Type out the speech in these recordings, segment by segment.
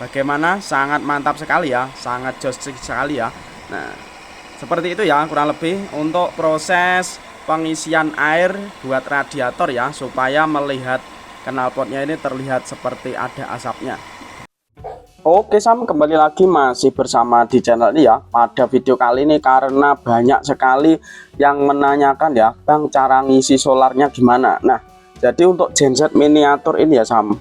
bagaimana, sangat mantap sekali ya, sangat jos sekali ya. Nah, seperti itu ya kurang lebih untuk proses pengisian air buat radiator ya, supaya melihat knalpotnya ini terlihat seperti ada asapnya. Oke Sam, kembali lagi masih bersama di channel ini ya. Pada video kali ini karena banyak sekali yang menanyakan ya, Bang, cara ngisi solarnya gimana. Nah, jadi untuk genset miniatur ini ya Sam,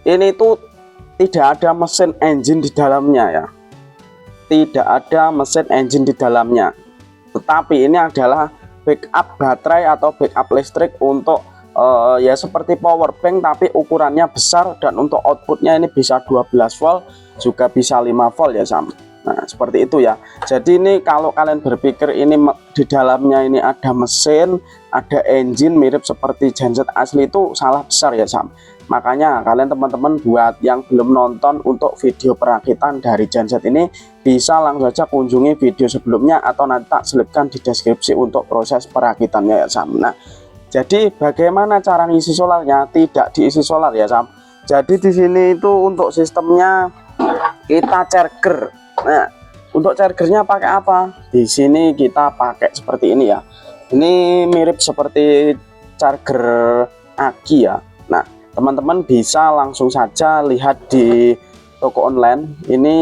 ini tuh tidak ada mesin engine di dalamnya ya. Tidak ada mesin engine di dalamnya. Tetapi ini adalah backup baterai atau backup listrik untuk ya seperti power bank, tapi ukurannya besar dan untuk outputnya ini bisa 12 volt juga bisa 5 volt ya Sam. Nah seperti itu ya. Jadi ini kalau kalian berpikir ini di dalamnya ini ada mesin, ada engine mirip seperti genset asli, itu salah besar ya Sam. Makanya kalian teman-teman buat yang belum nonton untuk video perakitan dari genset ini, bisa langsung saja kunjungi video sebelumnya atau nanti tak selipkan di deskripsi untuk proses perakitannya ya Sam. Nah jadi bagaimana cara ngisi solarnya? Tidak diisi solar ya Sam. Jadi di sini itu untuk sistemnya kita charger. Nah, untuk chargernya pakai apa? Di sini kita pakai seperti ini ya. Ini mirip seperti charger aki ya. Nah, teman-teman bisa langsung saja lihat di toko online. Ini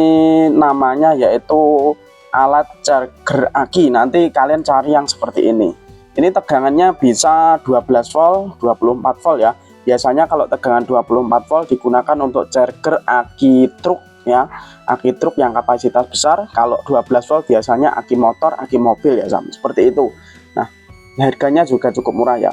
namanya yaitu alat charger aki. Nanti kalian cari yang seperti ini. Ini tegangannya bisa 12 volt, 24 volt ya. Biasanya kalau tegangan 24 volt digunakan untuk charger aki truk ya. Aki truk yang kapasitas besar. Kalau 12 volt biasanya aki motor, aki mobil ya Sam. Seperti itu. Nah, harganya juga cukup murah ya.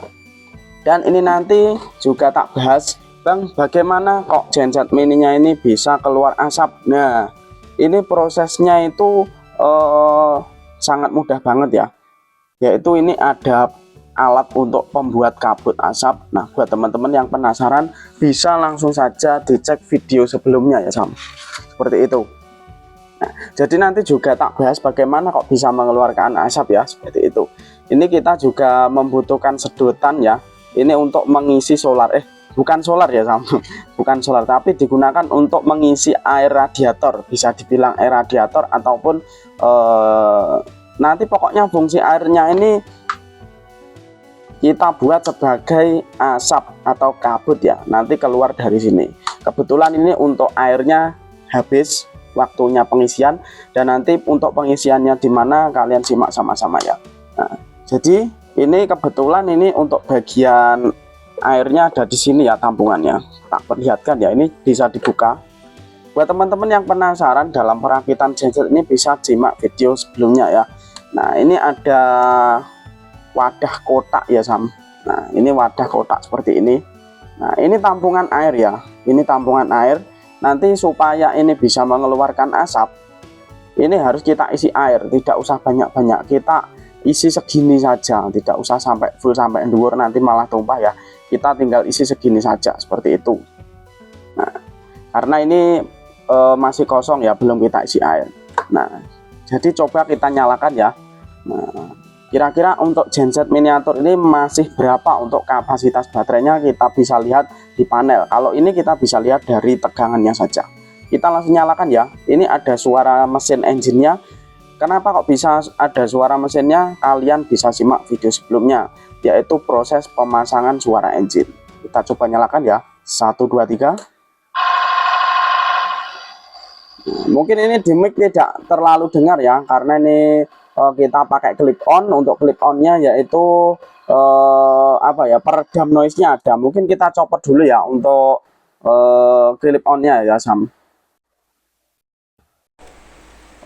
Dan ini nanti juga tak bahas, Bang, bagaimana kok genset mininya ini bisa keluar asap. Nah, ini prosesnya itu sangat mudah banget ya. Yaitu ini ada alat untuk pembuat kabut asap. Nah buat teman-teman yang penasaran bisa langsung saja dicek video sebelumnya ya Sam, seperti itu. Nah, jadi nanti juga tak bahas bagaimana kok bisa mengeluarkan asap ya, seperti itu. Ini kita juga membutuhkan sedotan ya, ini untuk mengisi solar, bukan solar ya Sam, bukan solar, tapi digunakan untuk mengisi air radiator, bisa dibilang air radiator ataupun nanti pokoknya fungsi airnya ini kita buat sebagai asap atau kabut ya, nanti keluar dari sini. Kebetulan ini untuk airnya habis waktunya pengisian, dan nanti untuk pengisiannya di mana kalian simak sama-sama ya. Nah, jadi ini kebetulan ini untuk bagian airnya ada di sini ya, tampungannya tak perlihatkan ya, ini bisa dibuka. Buat teman-teman yang penasaran dalam perakitan genset ini bisa simak video sebelumnya ya. Nah ini ada wadah kotak ya Sam. Nah ini wadah kotak seperti ini. Nah ini tampungan air ya, ini tampungan air. Nanti supaya ini bisa mengeluarkan asap, ini harus kita isi air, tidak usah banyak-banyak, kita isi segini saja, tidak usah sampai full sampai endure, nanti malah tumpah ya. Kita tinggal isi segini saja seperti itu. Nah karena ini masih kosong ya, belum kita isi air. Nah jadi coba kita nyalakan ya. Nah kira-kira untuk genset miniatur ini masih berapa untuk kapasitas baterainya, kita bisa lihat di panel. Kalau ini kita bisa lihat dari tegangannya saja. Kita langsung nyalakan ya. Ini ada suara mesin engine-nya. Kenapa kok bisa ada suara mesinnya? Kalian bisa simak video sebelumnya, yaitu proses pemasangan suara engine. Kita coba nyalakan ya. 1 2 3. Mungkin ini di mic tidak terlalu dengar ya, karena ini kita pakai clip on. Untuk clip onnya yaitu apa ya, peredam noise-nya ada. Mungkin kita copot dulu ya untuk clip onnya ya Sam.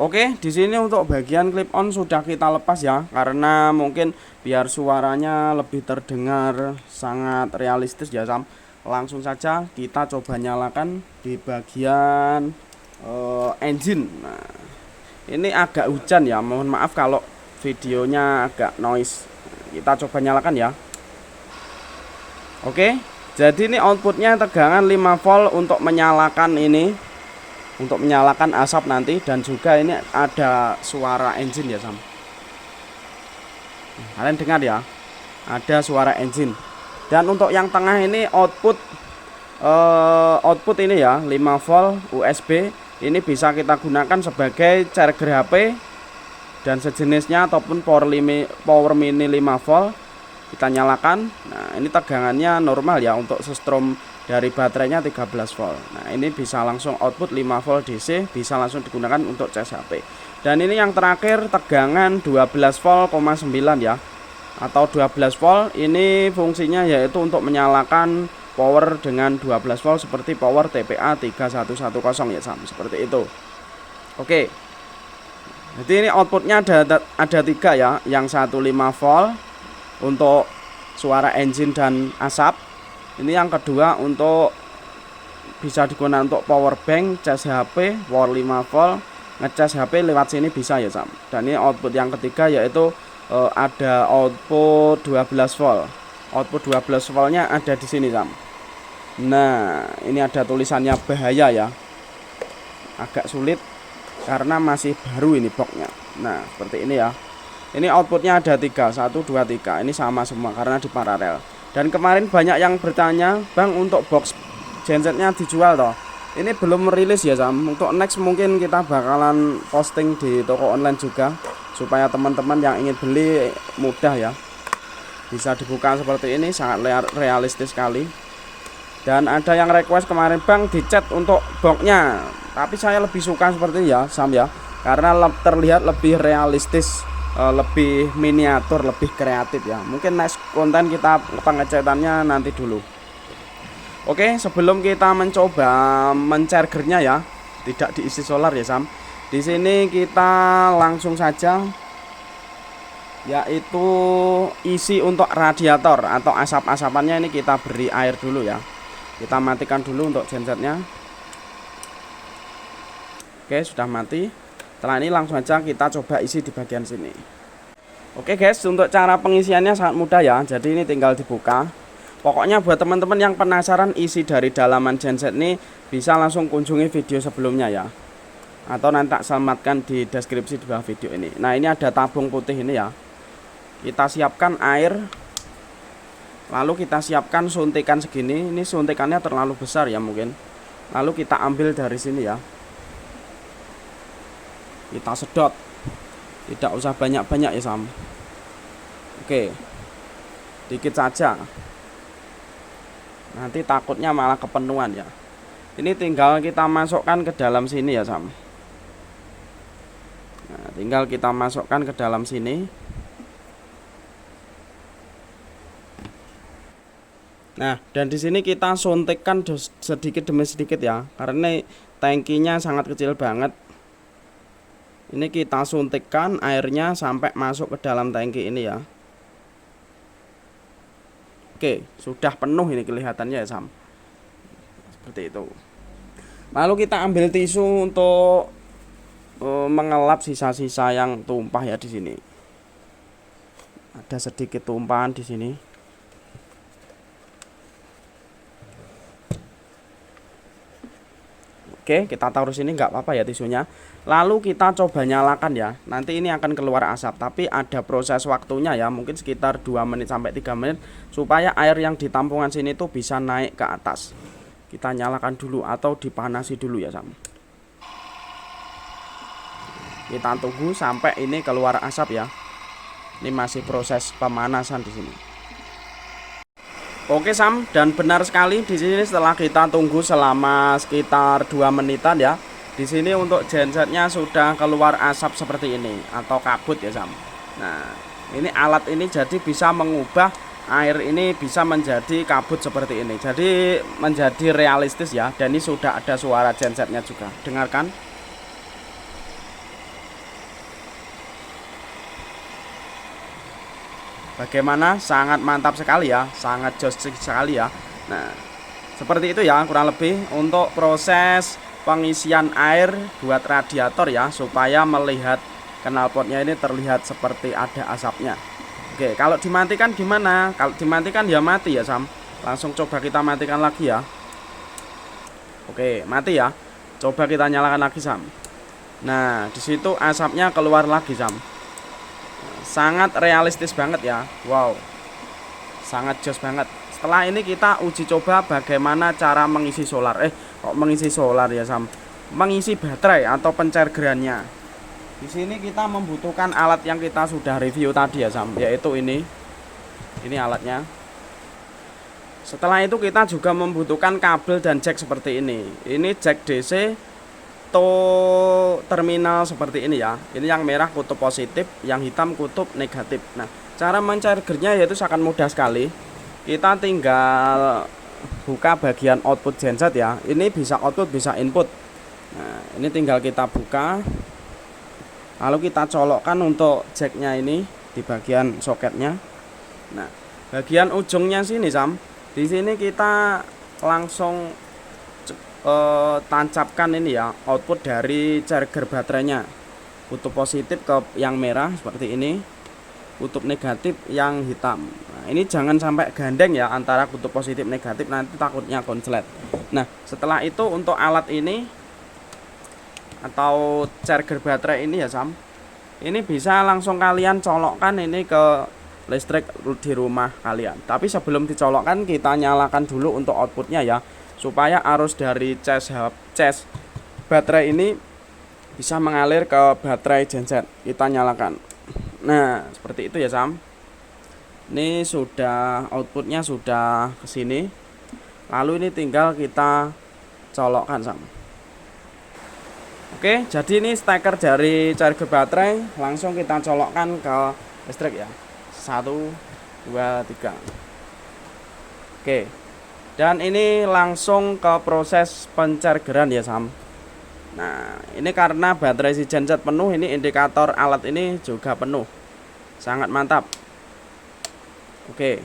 Oke, di sini untuk bagian clip on sudah kita lepas ya, karena mungkin biar suaranya lebih terdengar sangat realistis ya Sam. Langsung saja kita coba nyalakan di bagian engine. Nah ini agak hujan ya, mohon maaf kalau videonya agak noise. Kita coba nyalakan ya. Oke, jadi ini outputnya tegangan 5 volt untuk menyalakan ini, untuk menyalakan asap nanti. Dan juga ini ada suara engine ya Sam. Kalian dengar ya, ada suara engine. Dan untuk yang tengah ini output output ini ya 5 volt USB. Ini bisa kita gunakan sebagai charger HP dan sejenisnya ataupun power mini 5 volt. Kita nyalakan. Nah, ini tegangannya normal ya untuk setrum dari baterainya 13 volt. Nah, ini bisa langsung output 5 volt DC, bisa langsung digunakan untuk cas HP. Dan ini yang terakhir tegangan 12 volt,9 ya. Atau 12 volt, ini fungsinya yaitu untuk menyalakan power dengan 12 volt seperti power TPA 3110 ya Sam, seperti itu. Oke. Jadi ini outputnya ada 3 ya, yang satu 5 volt untuk suara engine dan asap. Ini yang kedua untuk bisa digunakan untuk power bank, cas HP, power 5 volt, ngecas HP lewat sini bisa ya Sam. Dan ini output yang ketiga yaitu ada output 12 volt. Output 12 voltnya ada di sini Sam. Nah, ini ada tulisannya bahaya ya. Agak sulit karena masih baru ini boxnya. Nah, seperti ini ya. Ini outputnya ada 3, 1, 2, 3. Ini sama semua karena di paralel. Dan kemarin banyak yang bertanya, Bang, untuk box gensetnya dijual toh? Ini belum merilis ya Sam. Untuk next mungkin kita bakalan posting di toko online juga, supaya teman-teman yang ingin beli mudah ya. Bisa dibuka seperti ini, sangat realistis sekali. Dan ada yang request kemarin, Bang, dicat untuk boxnya. Tapi saya lebih suka seperti ini ya Sam ya, karena terlihat lebih realistis, lebih miniatur, lebih kreatif ya. Mungkin next konten kita pengecatannya nanti dulu. Oke, sebelum kita mencoba mencargernya ya, tidak diisi solar ya Sam. Di sini kita langsung saja yaitu isi untuk radiator atau asap-asapannya. Ini kita beri air dulu ya. Kita matikan dulu untuk gensetnya. Oke, sudah mati. Setelah ini langsung saja kita coba isi di bagian sini. Oke guys, untuk cara pengisiannya sangat mudah ya. Jadi ini tinggal dibuka. Pokoknya buat teman-teman yang penasaran isi dari dalaman genset ini, bisa langsung kunjungi video sebelumnya ya. Atau nanti tak selamatkan di deskripsi di bawah video ini. Nah, ini ada tabung putih ini ya. Kita siapkan air. Lalu kita siapkan suntikan segini. Ini suntikannya terlalu besar ya mungkin. Lalu kita ambil dari sini ya. Kita sedot. Tidak usah banyak-banyak ya Sam. Oke. Dikit saja. Nanti takutnya malah kepenuhan ya. Ini tinggal kita masukkan ke dalam sini ya Sam. Nah, tinggal kita masukkan ke dalam sini. Nah, dan di sini kita suntikkan sedikit demi sedikit ya, karena tangkinya sangat kecil banget. Ini kita suntikkan airnya sampai masuk ke dalam tangki ini ya. Oke, sudah penuh ini kelihatannya ya Sam. Seperti itu. Lalu kita ambil tisu untuk mengelap sisa-sisa yang tumpah ya di sini. Ada sedikit tumpahan di sini. Oke, kita taruh sini nggak apa-apa ya tisunya. Lalu kita coba nyalakan ya. Nanti ini akan keluar asap, tapi ada proses waktunya ya, mungkin sekitar 2 menit sampai 3 menit supaya air yang di tampungan sini tuh bisa naik ke atas. Kita nyalakan dulu atau dipanasi dulu ya Sam. Kita tunggu sampai ini keluar asap ya. Ini masih proses pemanasan di sini. Oke Sam, dan benar sekali di sini setelah kita tunggu selama sekitar 2 menitan ya. Di sini untuk gensetnya sudah keluar asap seperti ini atau kabut ya Sam. Nah, ini alat ini jadi bisa mengubah air ini bisa menjadi kabut seperti ini. Jadi menjadi realistis ya, dan ini sudah ada suara gensetnya juga. Dengarkan. Bagaimana? Sangat mantap sekali ya, sangat jos sekali ya. Nah, seperti itu ya kurang lebih untuk proses pengisian air buat radiator ya, supaya melihat knalpotnya ini terlihat seperti ada asapnya. Oke, kalau dimatikan gimana? Kalau dimatikan ya mati ya Sam. Langsung coba kita matikan lagi ya. Oke, mati ya. Coba kita nyalakan lagi Sam. Nah, disitu asapnya keluar lagi Sam. Sangat realistis banget ya. Wow, sangat jos banget. setelah ini kita uji coba bagaimana cara mengisi solar. Kok mengisi solar ya Sam? Mengisi baterai atau pencairgerannya. Di sini kita membutuhkan alat yang kita sudah review tadi ya Sam, yaitu ini. Ini alatnya. Setelah itu kita juga membutuhkan kabel dan jack seperti ini. Ini jack DC to terminal seperti ini ya. Ini yang merah kutub positif, yang hitam kutub negatif. Nah, cara mencairgernya yaitu sangat mudah sekali. Kita tinggal buka bagian output genset ya. Ini bisa output, bisa input. Nah, ini tinggal kita buka. Lalu kita colokkan untuk jacknya ini di bagian soketnya. Nah, bagian ujungnya sini Sam. Di sini kita langsung tancapkan ini ya, output dari charger baterainya. Kutub positif ke yang merah seperti ini, kutub negatif yang hitam. Nah, ini jangan sampai gandeng ya antara kutub positif negatif, nanti takutnya konslet. Nah, setelah itu untuk alat ini atau charger baterai ini ya Sam, ini bisa langsung kalian colokkan ini ke listrik di rumah kalian. Tapi sebelum dicolokkan kita nyalakan dulu untuk outputnya ya, supaya arus dari cas baterai ini bisa mengalir ke baterai genset. Kita nyalakan. Nah, seperti itu ya Sam. Ini sudah outputnya sudah ke sini. Lalu ini tinggal kita colokkan Sam. Oke, jadi ini steker dari charger baterai langsung kita colokkan ke listrik ya. 1, 2, 3. Oke. Dan ini langsung ke proses pencairgeran ya Sam. Nah, ini karena baterai si genset penuh, ini indikator alat ini juga penuh. Sangat mantap. Oke.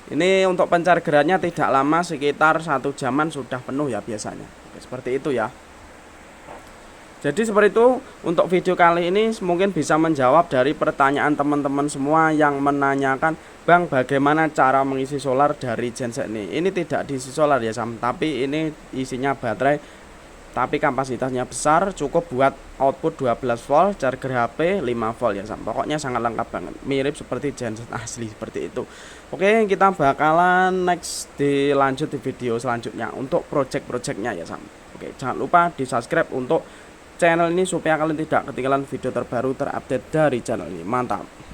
Ini untuk pencairgerannya tidak lama, sekitar 1 jaman sudah penuh ya biasanya. Oke, seperti itu ya. Jadi seperti itu untuk video kali ini, mungkin bisa menjawab dari pertanyaan teman-teman semua yang menanyakan, Bang, bagaimana cara mengisi solar dari genset ini. Ini tidak diisi solar ya Sam, tapi ini isinya baterai, tapi kapasitasnya besar, cukup buat output 12 volt, charger HP 5 volt ya Sam. Pokoknya sangat lengkap banget, mirip seperti genset asli seperti itu. Oke, kita bakalan next dilanjut di video selanjutnya untuk project-projectnya ya Sam. Oke, jangan lupa di subscribe untuk channel ini supaya kalian tidak ketinggalan video terbaru terupdate dari channel ini. Mantap.